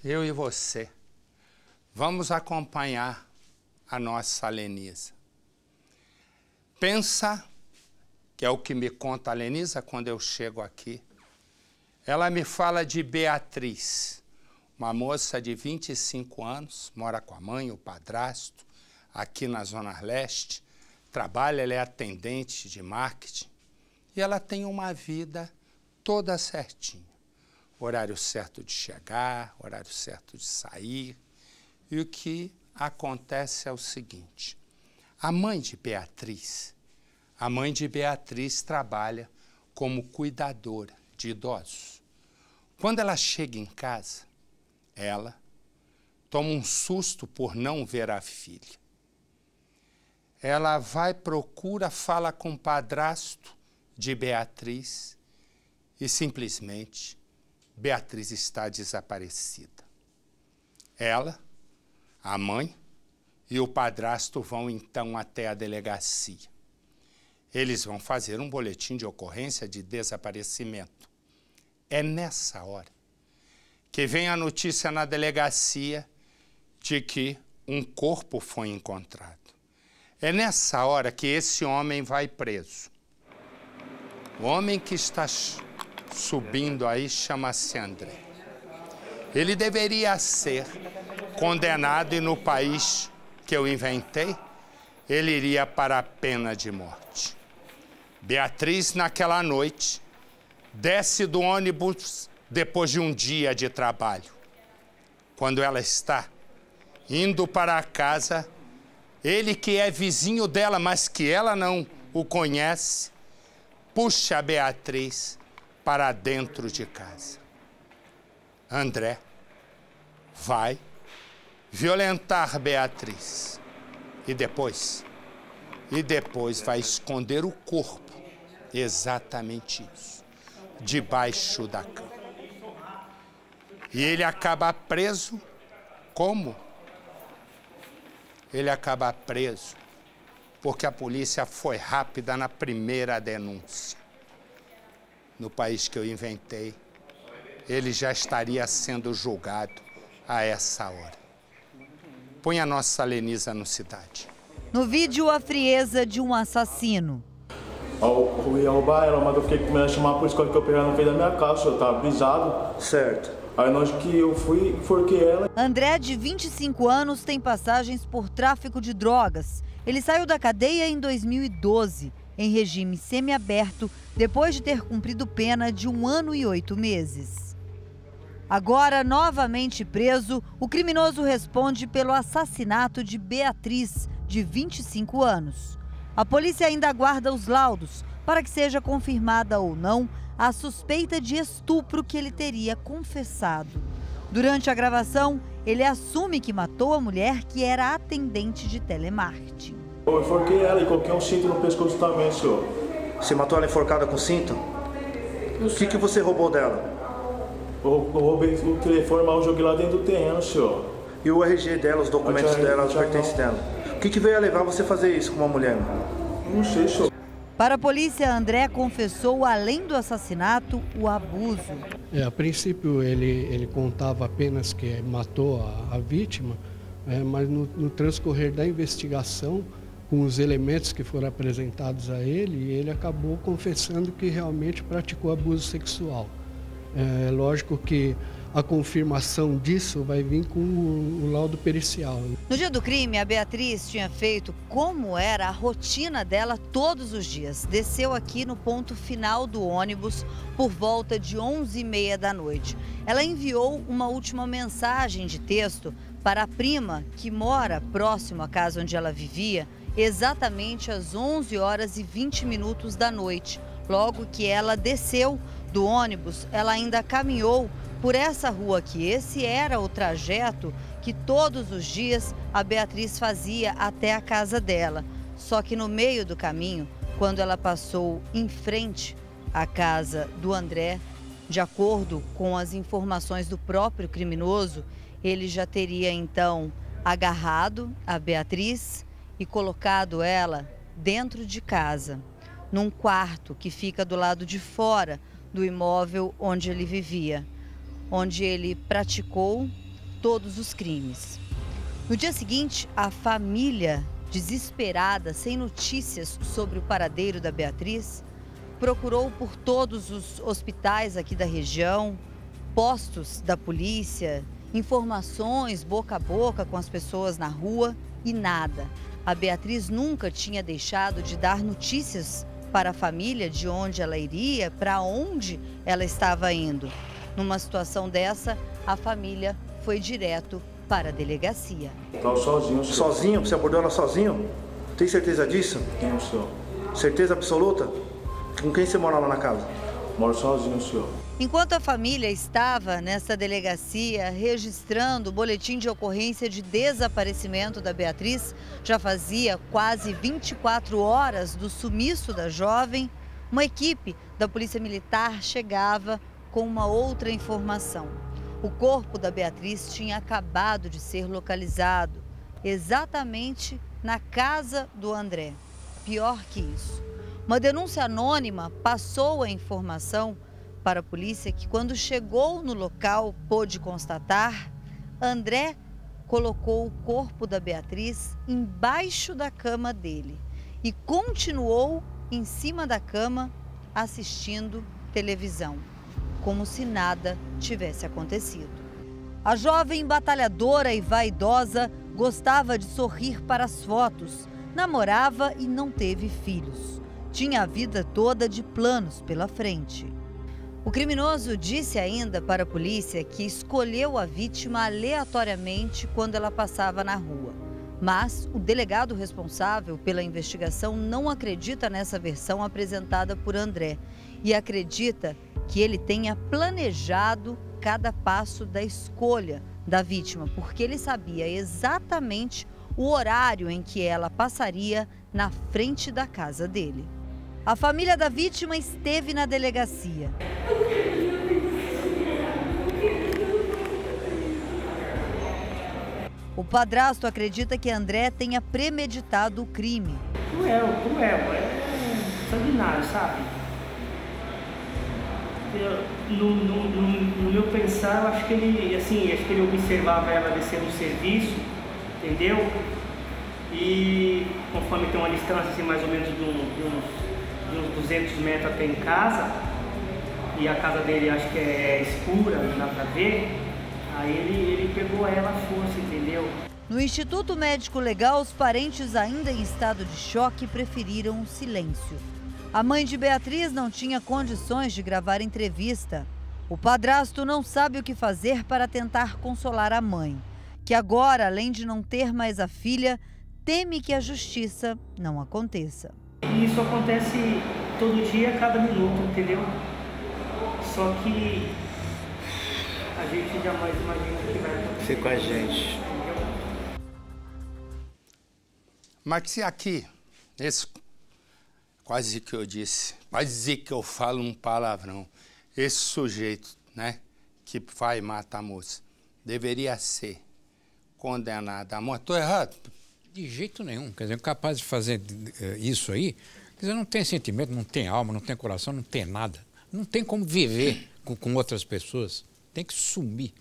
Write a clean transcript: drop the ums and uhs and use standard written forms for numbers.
eu e você, vamos acompanhar a nossa Lenisa. Pensa, que é o que me conta a Lenisa quando eu chego aqui. Ela me fala de Beatriz, uma moça de 25 anos, mora com a mãe, o padrasto, aqui na Zona Leste, trabalha, ela é atendente de marketing, e ela tem uma vida toda certinha. Horário certo de chegar, horário certo de sair. E o que acontece é o seguinte, a mãe de Beatriz trabalha como cuidadora de idosos. Quando ela chega em casa, ela toma um susto por não ver a filha. Ela vai, procura, fala com o padrasto de Beatriz e simplesmente Beatriz está desaparecida. Ela, a mãe e o padrasto vão então até a delegacia. Eles vão fazer um boletim de ocorrência de desaparecimento. É nessa hora que vem a notícia na delegacia de que um corpo foi encontrado. É nessa hora que esse homem vai preso. O homem que está subindo aí chama-se André. Ele deveria ser condenado e no país que eu inventei, ele iria para a pena de morte. Beatriz, naquela noite, desce do ônibus depois de um dia de trabalho. Quando ela está indo para a casa, ele que é vizinho dela, mas que ela não o conhece, puxa a Beatriz para dentro de casa. André vai violentar Beatriz e depois vai esconder o corpo, exatamente isso, debaixo da cama. E ele acaba preso. Como? Ele acaba preso porque a polícia foi rápida na primeira denúncia. No país que eu inventei, ele já estaria sendo julgado a essa hora. Põe a nossa Lenisa no Cidade. No vídeo, a frieza de um assassino. Eu ia roubar ela, mas eu fiquei com medo de chamar a polícia que eu peguei no meio da minha casa, eu tava avisado. Certo. Aí nós que eu fui, enforquei ela. André, de 25 anos, tem passagens por tráfico de drogas. Ele saiu da cadeia em 2012, em regime semiaberto, depois de ter cumprido pena de 1 ano e 8 meses. Agora, novamente preso, o criminoso responde pelo assassinato de Beatriz, de 25 anos. A polícia ainda aguarda os laudos para que seja confirmada ou não a suspeita de estupro que ele teria confessado. Durante a gravação, ele assume que matou a mulher que era atendente de telemarketing. Eu enforquei ela e coloquei um cinto no pescoço também, senhor. Você matou ela enforcada com cinto? O que você roubou dela? Eu roubei o telefone, mas eu joguei lá dentro do terreno, senhor. E o RG dela, os documentos dela, os pertences dela? O que veio a levar você a fazer isso com uma mulher? Não sei, senhor. Para a polícia, André confessou, além do assassinato, o abuso. A princípio, ele contava apenas que matou a vítima, mas no transcorrer da investigação, com os elementos que foram apresentados a ele acabou confessando que realmente praticou abuso sexual. É lógico que a confirmação disso vai vir com o laudo pericial. No dia do crime, a Beatriz tinha feito como era a rotina dela todos os dias. Desceu aqui no ponto final do ônibus por volta de 11h30 da noite. Ela enviou uma última mensagem de texto para a prima que mora próximo à casa onde ela vivia, exatamente às 11h20 da noite. Logo que ela desceu do ônibus, ela ainda caminhou por essa rua aqui. Esse era o trajeto que todos os dias a Beatriz fazia até a casa dela. Só que no meio do caminho, quando ela passou em frente à casa do André, de acordo com as informações do próprio criminoso, ele já teria então agarrado a Beatriz e colocado ela dentro de casa, num quarto que fica do lado de fora do imóvel onde ele vivia, onde ele praticou todos os crimes. No dia seguinte, a família, desesperada, sem notícias sobre o paradeiro da Beatriz, procurou por todos os hospitais aqui da região, postos da polícia, informações boca a boca com as pessoas na rua e nada. A Beatriz nunca tinha deixado de dar notícias para a família de onde ela iria, para onde ela estava indo. Numa situação dessa, a família foi direto para a delegacia. Estava sozinho, senhor. Sozinho? Você abordou ela sozinho? Tem certeza disso? Tenho, senhor. Certeza absoluta? Com quem você mora lá na casa? Moro sozinho, senhor. Enquanto a família estava nessa delegacia registrando o boletim de ocorrência de desaparecimento da Beatriz, já fazia quase 24 horas do sumiço da jovem, uma equipe da Polícia Militar chegava com uma outra informação. O corpo da Beatriz tinha acabado de ser localizado, exatamente na casa do André. Pior que isso, uma denúncia anônima passou a informação para a polícia que, quando chegou no local, pôde constatar, André colocou o corpo da Beatriz embaixo da cama dele e continuou em cima da cama assistindo televisão, como se nada tivesse acontecido. A jovem batalhadora e vaidosa gostava de sorrir para as fotos, namorava e não teve filhos. Tinha a vida toda de planos pela frente. O criminoso disse ainda para a polícia que escolheu a vítima aleatoriamente quando ela passava na rua. Mas o delegado responsável pela investigação não acredita nessa versão apresentada por André e acredita que ele tenha planejado cada passo da escolha da vítima, porque ele sabia exatamente o horário em que ela passaria na frente da casa dele. A família da vítima esteve na delegacia. O padrasto acredita que André tenha premeditado o crime. Cruel, é sanguinário, sabe? No meu pensar, eu acho que ele observava ela descer no serviço, entendeu? E conforme tem uma distância assim, mais ou menos de uns 200 metros até em casa, e a casa dele acho que é escura, não dá pra ver, aí ele pegou ela à força, entendeu? No Instituto Médico Legal, os parentes, ainda em estado de choque, preferiram o silêncio. A mãe de Beatriz não tinha condições de gravar entrevista. O padrasto não sabe o que fazer para tentar consolar a mãe, que agora, além de não ter mais a filha, teme que a justiça não aconteça. E isso acontece todo dia, a cada minuto, entendeu? Só que a gente jamais imagina o que vai acontecer com a gente. Mas se aqui, esse, quase que eu disse, quase que eu falo um palavrão, esse sujeito, né, que vai matar a moça, deveria ser condenado à morte. Estou errado? De jeito nenhum. Quer dizer, capaz de fazer isso aí, quer dizer, não tem sentimento, não tem alma, não tem coração, não tem nada. Não tem como viver com outras pessoas. Tem que sumir.